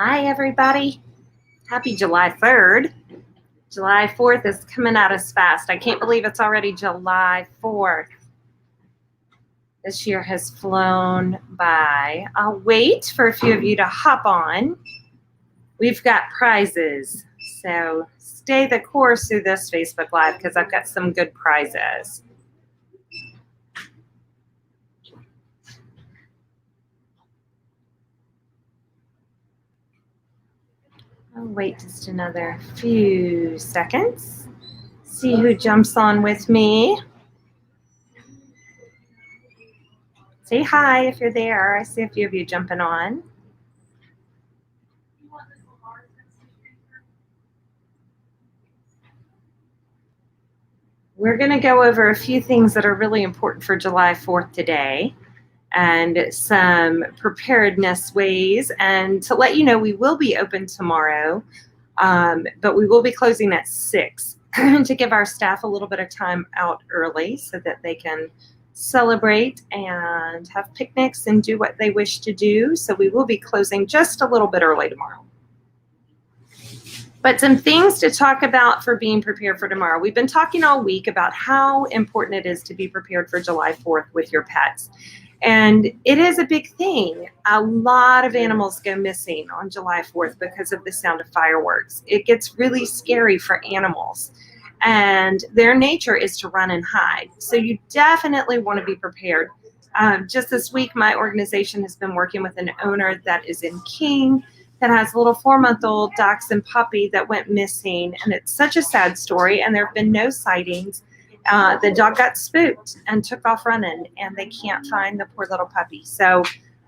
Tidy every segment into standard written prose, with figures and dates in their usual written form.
Hi, everybody. Happy July 3rd. July 4th is coming at us fast. I can't believe it's already July 4th. This year has flown by. I'll wait for a few of you to hop on. We've got prizes, so stay the course through this Facebook Live because I've got some good prizes. I'll wait just another few seconds. See who jumps on with me. Say hi if you're there. I see a few of you jumping on. We're going to go over a few things that are really important for July 4th today and some preparedness ways. And to let you know, we will be open tomorrow, but we will be closing at 6 to give our staff a little bit of time out early so that they can celebrate and have picnics and do what they wish to do. So we will be closing just a little bit early tomorrow. But some things to talk about for being prepared for tomorrow. We've been talking all week about how important it is to be prepared for July 4th with your pets. And it is a big thing. A lot of animals go missing on July 4th because of the sound of fireworks. It gets really scary for animals. And their nature is to run and hide. So you definitely want to be prepared. Just this week, my organization has been working with an owner that is in King that has a little 4-month-old dachshund puppy that went missing. And it's such a sad story. And there have been no sightings. The dog got spooked and took off running, and they can't find the poor little puppy. So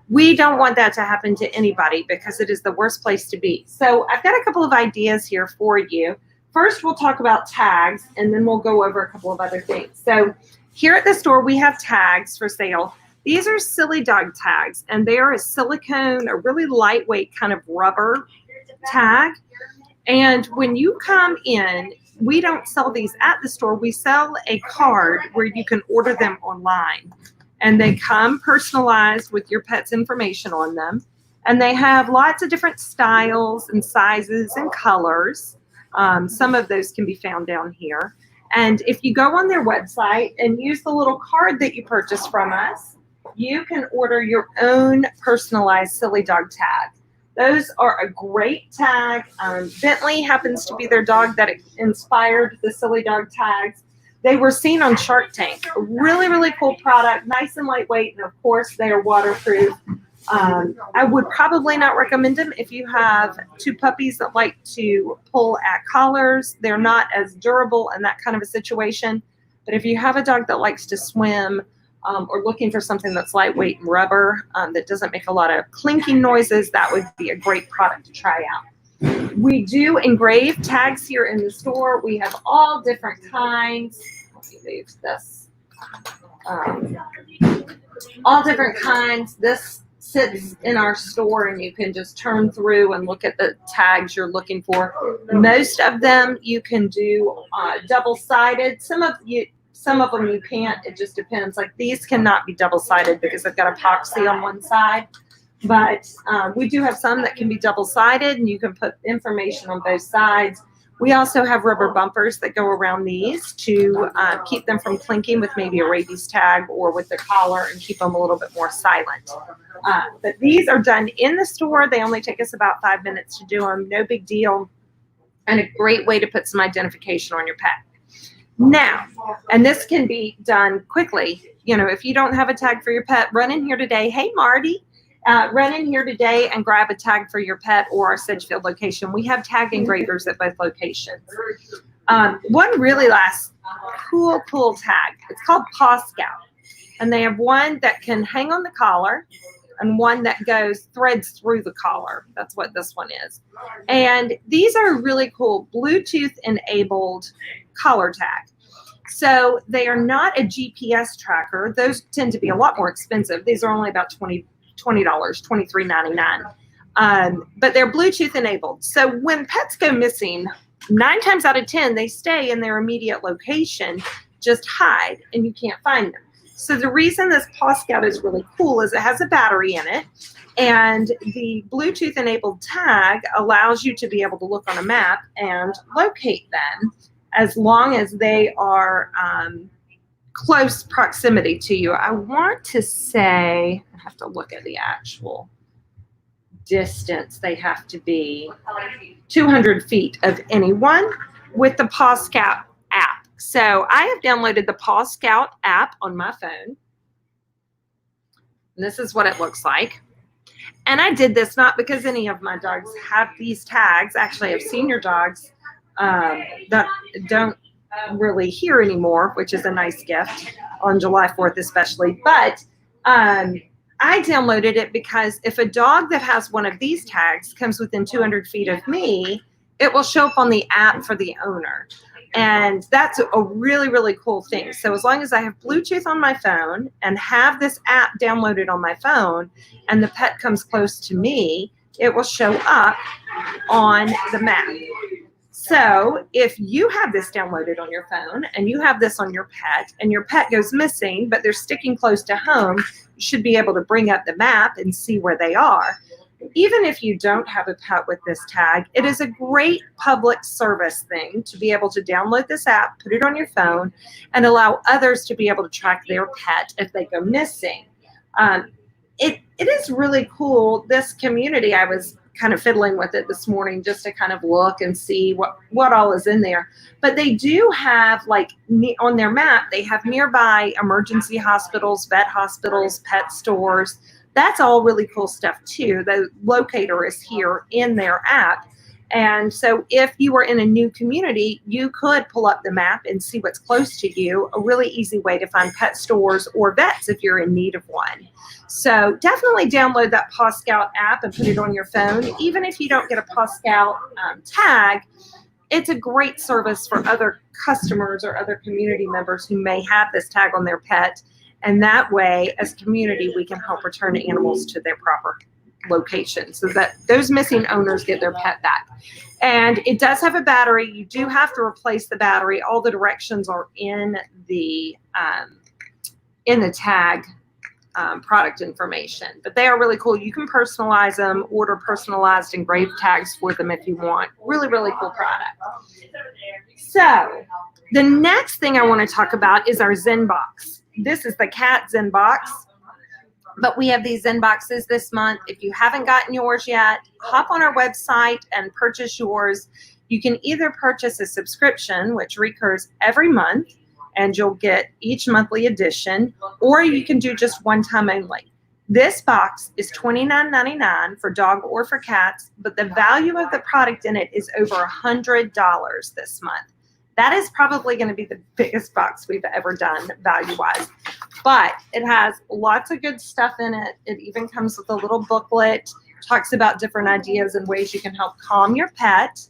we don't want that to happen to anybody because it is the worst place to be. So I've got a couple of ideas here for you. First, we'll talk about tags, and then we'll go over a couple of other things. So here at the store, we have tags for sale. These are silly dog tags, and they are a silicone, a really lightweight kind of rubber tag. And when you come in, we don't sell these at the store. We sell a card where you can order them online. And they come personalized with your pet's information on them. And they have lots of different styles and sizes and colors. Some of those can be found down here. And if you go on their website and use the little card that you purchased from us, you can order your own personalized silly dog tag. Those are a great tag. Bentley happens to be their dog that inspired the silly dog tags. They were seen on Shark Tank. A really, really cool product, nice and lightweight, and of course they are waterproof. I would probably not recommend them if you have 2 puppies that like to pull at collars. They're not as durable in that kind of a situation. But if you have a dog that likes to swim, or looking for something that's lightweight and rubber, that doesn't make a lot of clinking noises, that would be a great product to try out. We do engrave tags here in the store. We have all different kinds. Let me move this. All different kinds. This sits in our store, and you can just turn through and look at the tags you're looking for. Most of them you can do double-sided. Some of them you can't. It just depends. Like these cannot be double-sided because they've got epoxy on one side. But we do have some that can be double-sided, and you can put information on both sides. We also have rubber bumpers that go around these to keep them from clinking with maybe a rabies tag or with the collar and keep them a little bit more silent. But these are done in the store. They only take us about 5 minutes to do them. No big deal. And a great way to put some identification on your pet. Now, and this can be done quickly. You know, if you don't have a tag for your pet, run in here today. Hey, Marty, run in here today and grab a tag for your pet or our Sedgefield location. We have tag engravers at both locations. One really last cool tag. It's called Paw Scout. And they have one that can hang on the collar and one that threads through the collar. That's what this one is. And these are really cool Bluetooth enabled collar tag. So they are not a GPS tracker. Those tend to be a lot more expensive. These are only about $20, $23.99. But they're Bluetooth enabled. So when pets go missing, 9 times out of 10, they stay in their immediate location, just hide, and you can't find them. So the reason this Paw Scout is really cool is it has a battery in it, and the Bluetooth enabled tag allows you to be able to look on a map and locate them as long as they are close proximity to you. I want to say, I have to look at the actual distance. They have to be 200 feet of anyone with the Paw Scout app. So I have downloaded the Paw Scout app on my phone. And this is what it looks like. And I did this not because any of my dogs have these tags. Actually, I have senior dogs that don't really hear anymore, which is a nice gift on July 4th especially. But I downloaded it because if a dog that has one of these tags comes within 200 feet of me, it will show up on the app for the owner. And that's a really, really cool thing. So as long as I have Bluetooth on my phone and have this app downloaded on my phone and the pet comes close to me, it will show up on the map. So if you have this downloaded on your phone and you have this on your pet and your pet goes missing, but they're sticking close to home, you should be able to bring up the map and see where they are. Even if you don't have a pet with this tag, it is a great public service thing to be able to download this app, put it on your phone, and allow others to be able to track their pet if they go missing. It is really cool. This community, I was kind of fiddling with it this morning just to kind of look and see what all is in there. But they do have, like, on their map, they have nearby emergency hospitals, vet hospitals, pet stores. That's all really cool stuff too. The locator is here in their app. And so if you were in a new community, you could pull up the map and see what's close to you. A really easy way to find pet stores or vets if you're in need of one. So definitely download that Paw Scout app and put it on your phone. Even if you don't get a Paw Scout tag, it's a great service for other customers or other community members who may have this tag on their pet. And that way, as a community, we can help return animals to their proper location so that those missing owners get their pet back. And it does have a battery. You do have to replace the battery. All the directions are in the tag product information. But they are really cool. You can personalize them, order personalized engraved tags for them if you want. Really, really cool product. So the next thing I want to talk about is our Zen box. This is the cat Zen box, but we have these Zen boxes this month. If you haven't gotten yours yet, hop on our website and purchase yours. You can either purchase a subscription, which recurs every month, and you'll get each monthly edition, or you can do just one time only. This box is $29.99 for dog or for cats, but the value of the product in it is over $100 this month. That is probably going to be the biggest box we've ever done value-wise. But it has lots of good stuff in it. It even comes with a little booklet, talks about different ideas and ways you can help calm your pet.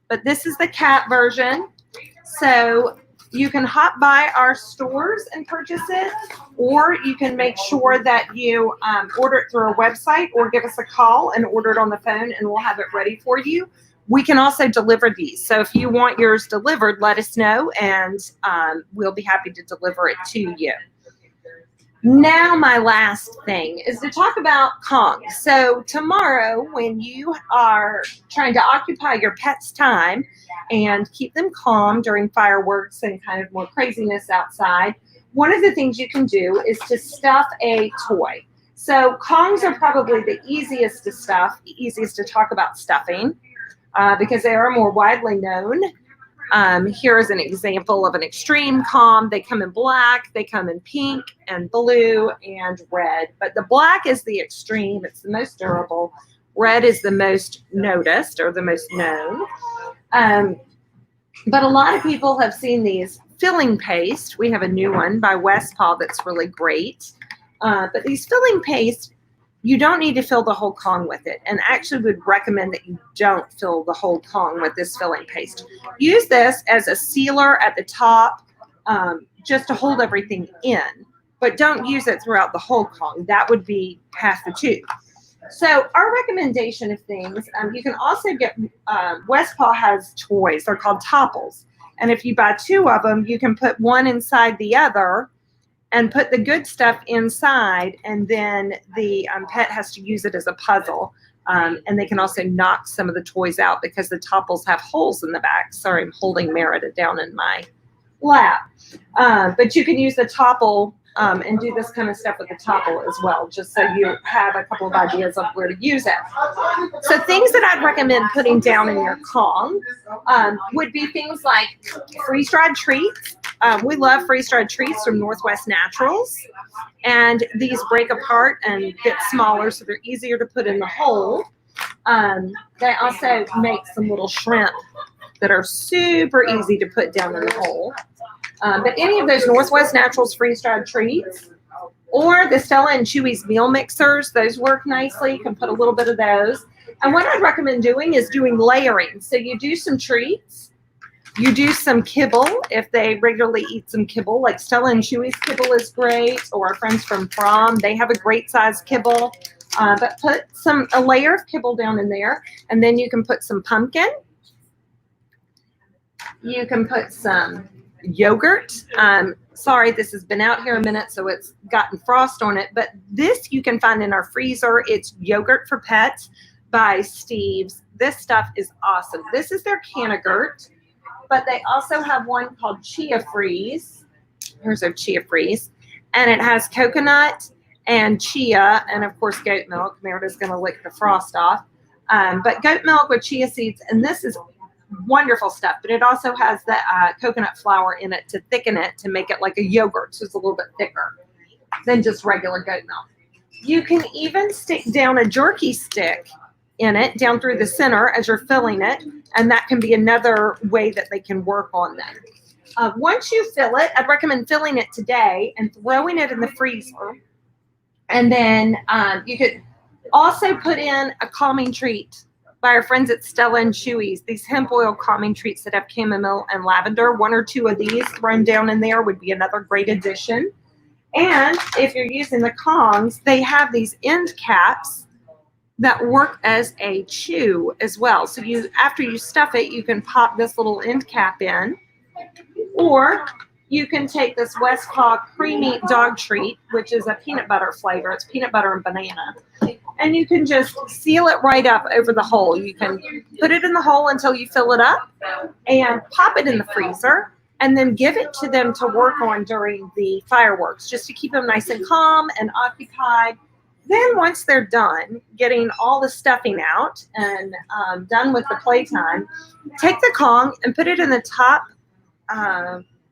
But this is the cat version. So you can hop by our stores and purchase it, or you can make sure that you order it through our website or give us a call and order it on the phone, and we'll have it ready for you. We can also deliver these. So if you want yours delivered, let us know, and we'll be happy to deliver it to you. Now, my last thing is to talk about Kong. So tomorrow, when you are trying to occupy your pet's time and keep them calm during fireworks and kind of more craziness outside, one of the things you can do is to stuff a toy. So Kongs are probably the easiest to stuff, easiest to talk about stuffing. Because they are more widely known. Here is an example of an extreme Kong. They come in black, they come in pink and blue and red. But the black is the extreme. It's the most durable. Red is the most noticed or the most known. But a lot of people have seen these filling paste. We have a new one by West Paw that's really great. But these filling paste, you don't need to fill the whole Kong with it, and actually would recommend that you don't fill the whole Kong with this filling paste. Use this as a sealer at the top just to hold everything in, but don't use it throughout the whole Kong. That would be half the tube. So our recommendation of things, you can also get, West Paw has toys. They're called topples. And if you buy two of them, you can put one inside the other, and put the good stuff inside, and then the pet has to use it as a puzzle. And they can also knock some of the toys out because the topples have holes in the back. Sorry, I'm holding Merida down in my lap. But you can use the topple and do this kind of stuff with the topple as well, just so you have a couple of ideas of where to use it. So things that I'd recommend putting down in your Kong would be things like freeze-dried treats. We love freeze-dried treats from Northwest Naturals. And these break apart and get smaller, so they're easier to put in the hole. They also make some little shrimp that are super easy to put down in the hole. But any of those Northwest Naturals freeze-dried treats, or the Stella and Chewy's meal mixers, those work nicely. You can put a little bit of those. And what I'd recommend doing is doing layering. So you do some treats, you do some kibble if they regularly eat some kibble, like Stella and Chewy's kibble is great, or our friends from Prom, they have a great size kibble. But put a layer of kibble down in there, and then you can put some pumpkin. You can put some yogurt. Sorry, this has been out here a minute, so it's gotten frost on it, but this you can find in our freezer. It's Yogurt for Pets by Steve's. This stuff is awesome. This is their Canagurt, but they also have one called Chia Freeze. Here's their Chia Freeze, and it has coconut and chia, and of course goat milk. Merida's going to lick the frost off, but goat milk with chia seeds, and this is wonderful stuff. But it also has the coconut flour in it to thicken it, to make it like a yogurt, so it's a little bit thicker than just regular goat milk. You can even stick down a jerky stick in it down through the center as you're filling it, and that can be another way that they can work on them. Once you fill it, I'd recommend filling it today and throwing it in the freezer. And then you could also put in a calming treat by our friends at Stella and Chewy's. These hemp oil calming treats that have chamomile and lavender. 1 or 2 of these thrown down in there would be another great addition. And if you're using the Kongs, they have these end caps that work as a chew as well. So after you stuff it, you can pop this little end cap in, or you can take this West Paw creamy dog treat, which is a peanut butter flavor. It's peanut butter and banana. And you can just seal it right up over the hole. You can put it in the hole until you fill it up and pop it in the freezer, and then give it to them to work on during the fireworks, just to keep them nice and calm and occupied. Then once they're done getting all the stuffing out and done with the playtime, take the Kong and put it in the top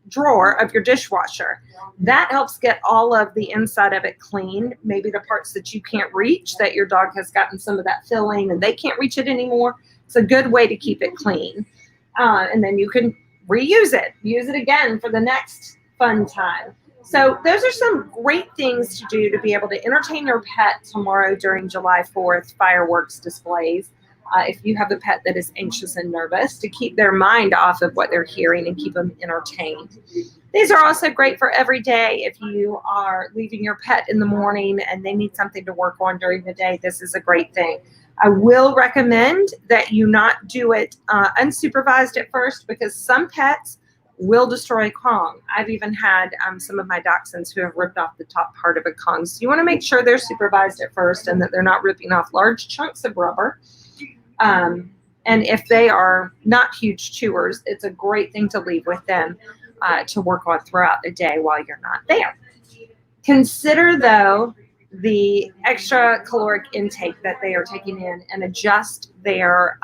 drawer of your dishwasher. That helps get all of the inside of it clean. Maybe the parts that you can't reach, that your dog has gotten some of that filling and they can't reach it anymore. It's a good way to keep it clean. And then you can reuse it, use it again for the next fun time. So those are some great things to do to be able to entertain your pet tomorrow during July 4th fireworks displays. If you have a pet that is anxious and nervous, to keep their mind off of what they're hearing and keep them entertained. These are also great for every day. If you are leaving your pet in the morning and they need something to work on during the day, this is a great thing. I will recommend that you not do it unsupervised at first, because some pets will destroy a Kong. I've even had some of my dachshunds who have ripped off the top part of a Kong. So you want to make sure they're supervised at first and that they're not ripping off large chunks of rubber. And if they are not huge chewers, it's a great thing to leave with them to work on throughout the day while you're not there. Consider, though, the extra caloric intake that they are taking in, and adjust their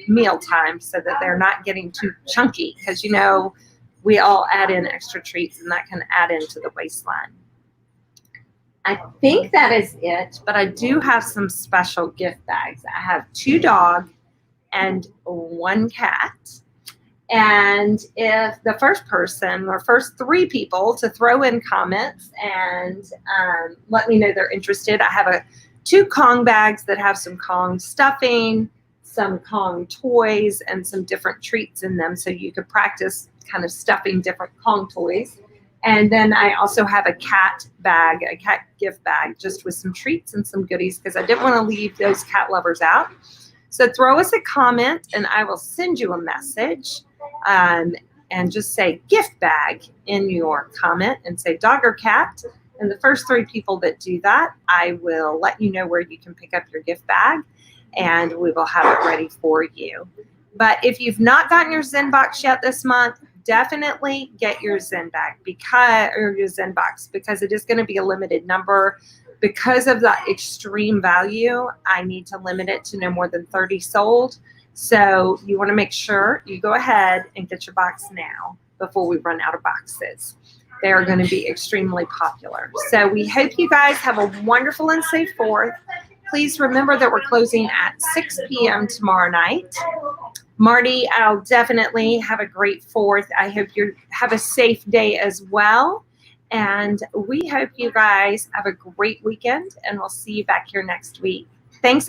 meal time so that they're not getting too chunky, because you know we all add in extra treats and that can add into the waistline. I think that is it, but I do have some special gift bags. I have 2 dogs and 1 cat. And if the first person or first 3 people to throw in comments and let me know they're interested, I have 2 Kong bags that have some Kong stuffing, some Kong toys, and some different treats in them, so you could practice kind of stuffing different Kong toys. And then I also have a cat bag, a cat gift bag, just with some treats and some goodies, because I didn't want to leave those cat lovers out. So throw us a comment and I will send you a message. and just say gift bag in your comment and say dog or cat. And the first 3 people that do that, I will let you know where you can pick up your gift bag, and we will have it ready for you. But if you've not gotten your Zen box yet this month, definitely get your Zen bag or your Zen box, because it is going to be a limited number. Because of the extreme value, I need to limit it to no more than 30 sold. So you want to make sure you go ahead and get your box now before we run out of boxes. They are going to be extremely popular. So we hope you guys have a wonderful and safe 4th. Please remember that we're closing at 6 p.m. tomorrow night. Marty, I'll definitely have a great 4th. I hope you have a safe day as well. And we hope you guys have a great weekend, and we'll see you back here next week. Thanks, everyone.